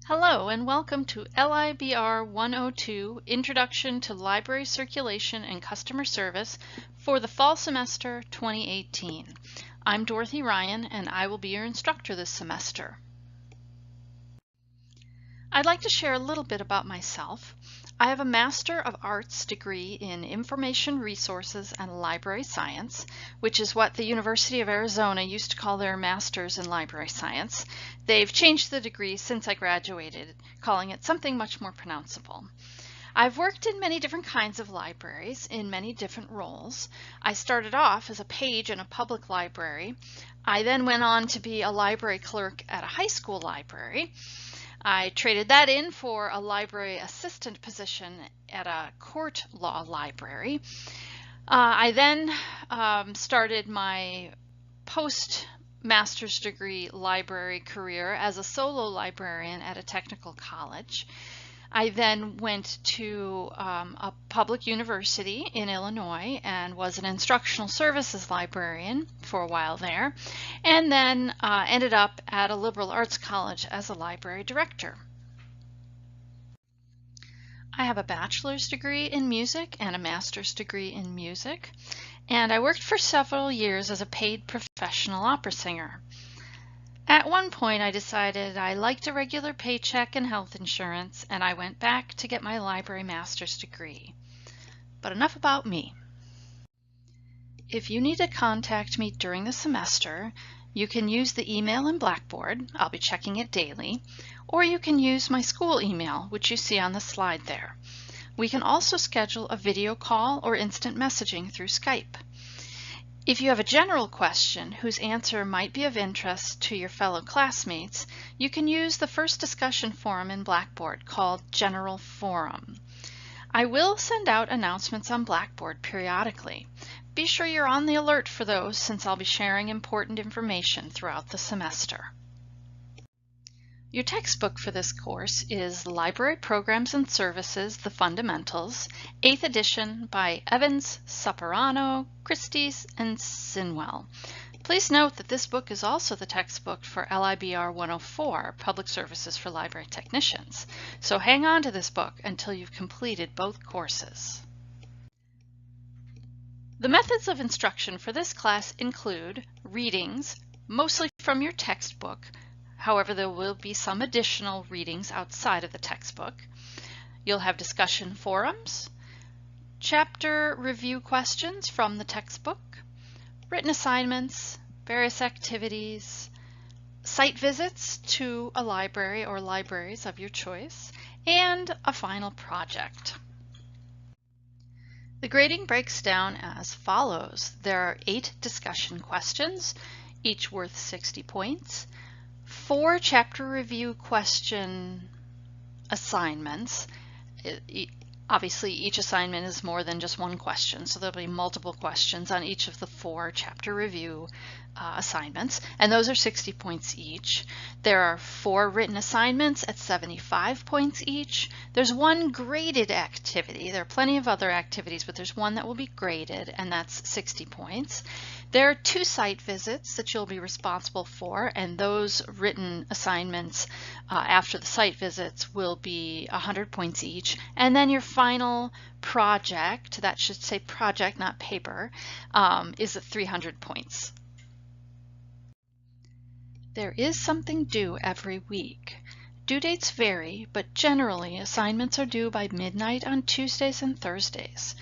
Hello and welcome to LIBR 102, Introduction to Library Circulation and Customer Service for the Fall Semester 2018. I'm Dorothy Ryan and I will be your instructor this semester. I'd like to share a little bit about myself. I have a Master of Arts degree in Information Resources and Library Science, which is what the University of Arizona used to call their Masters in Library Science. They've changed the degree since I graduated, calling it something much more pronounceable. I've worked in many different kinds of libraries in many different roles. I started off as a page in a public library. I then went on to be a library clerk at a high school library. I traded that in for a library assistant position at a court law library. I then started my post-master's degree library career as a solo librarian at a technical college. I then went to a public university in Illinois and was an instructional services librarian for a while there, and then ended up at a liberal arts college as a library director. I have a bachelor's degree in music and a master's degree in music, and I worked for several years as a paid professional opera singer. At one point I decided I liked a regular paycheck and health insurance, and I went back to get my library master's degree. But enough about me. If you need to contact me during the semester, you can use the email in Blackboard. I'll be checking it daily. Or you can use my school email, which you see on the slide there. We can also schedule a video call or instant messaging through Skype. If you have a general question whose answer might be of interest to your fellow classmates, you can use the first discussion forum in Blackboard called General Forum. I will send out announcements on Blackboard periodically. Be sure you're on the alert for those, since I'll be sharing important information throughout the semester. Your textbook for this course is Library Programs and Services, The Fundamentals, 8th edition by Evans, Saperano, Christie's, and Sinwell. Please note that this book is also the textbook for LIBR 104, Public Services for Library Technicians. So hang on to this book until you've completed both courses. The methods of instruction for this class include readings, mostly from your textbook. However, there will be some additional readings outside of the textbook. You'll have discussion forums, chapter review questions from the textbook, written assignments, various activities, site visits to a library or libraries of your choice, and a final project. The grading breaks down as follows. There are 8 discussion questions, each worth 60 points. 4 chapter review question assignments. Obviously, each assignment is more than just one question, so there'll be multiple questions on each of the 4 chapter review assignments, and those are 60 points each. There are 4 written assignments at 75 points each. There's 1 graded activity. There are plenty of other activities, but there's one that will be graded, and that's 60 points. There are 2 site visits that you'll be responsible for, and those written assignments after the site visits will be 100 points each. And then your final project, that should say project, not paper, is at 300 points. There is something due every week. Due dates vary, but generally assignments are due by midnight on Tuesdays and Thursdays.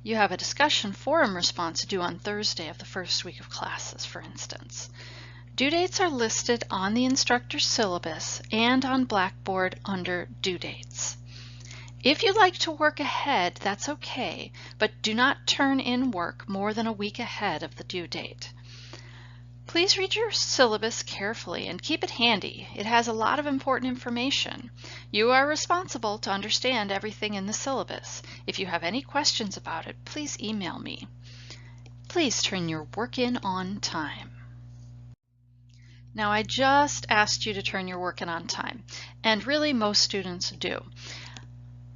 You have a discussion forum response due on Thursday of the first week of classes, for instance. Due dates are listed on the instructor's syllabus and on Blackboard under due dates. If you'd like to work ahead, that's okay, but do not turn in work more than a week ahead of the due date. Please read your syllabus carefully and keep it handy. It has a lot of important information. You are responsible to understand everything in the syllabus. If you have any questions about it, please email me. Please turn your work in on time. Now, I just asked you to turn your work in on time, and really most students do.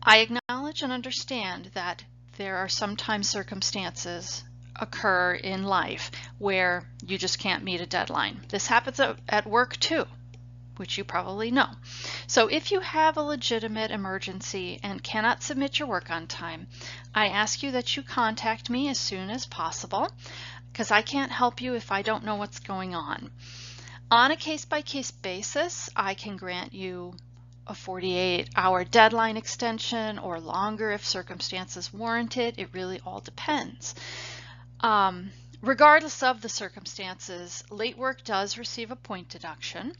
I acknowledge and understand that there are sometimes circumstances occur in life where you just can't meet a deadline. This happens at work too, which you probably know. So if you have a legitimate emergency and cannot submit your work on time, I ask you that you contact me as soon as possible, because I can't help you if I don't know what's going on. On a case-by-case basis, I can grant you a 48-hour deadline extension or longer if circumstances warrant it. It really all depends. Regardless of the circumstances, late work does receive a point deduction.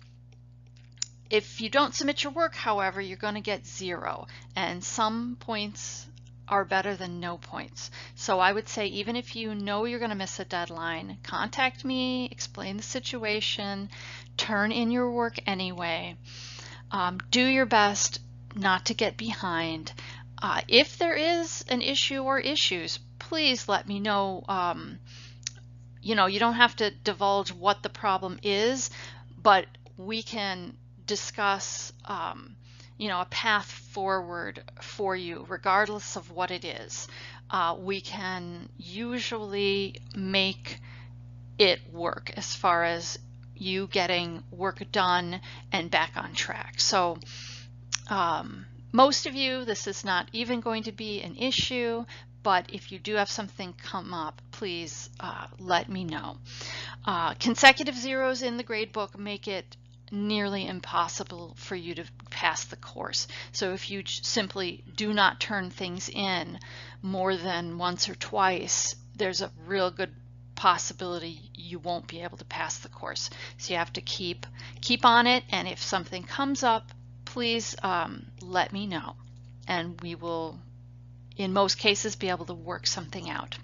If you don't submit your work, however, you're going to get 0, and some points are better than no points. So I would say even if you know you're going to miss a deadline, contact me, explain the situation, turn in your work anyway. Do your best not to get behind. If there is an issue or issues, please let me know. You don't have to divulge what the problem is, but we can discuss a path forward for you regardless of what it is. We can usually make it work as far as you getting work done and back on track. So most of you, this is not even going to be an issue, but if you do have something come up, please let me know. Consecutive zeros in the grade book make it nearly impossible for you to pass the course. So if you simply do not turn things in more than once or twice, there's a real good possibility you won't be able to pass the course. So you have to keep on it, and if something comes up, please let me know, and we will in most cases be able to work something out.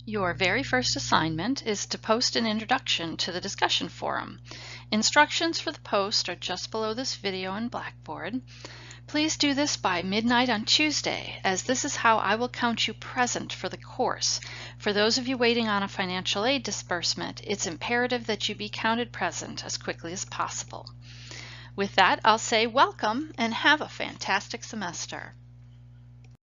Your very first assignment is to post an introduction to the discussion forum. Instructions for the post are just below this video in Blackboard. Please do this by midnight on Tuesday, as this is how I will count you present for the course. For those of you waiting on a financial aid disbursement, it's imperative that you be counted present as quickly as possible. With that, I'll say welcome and have a fantastic semester.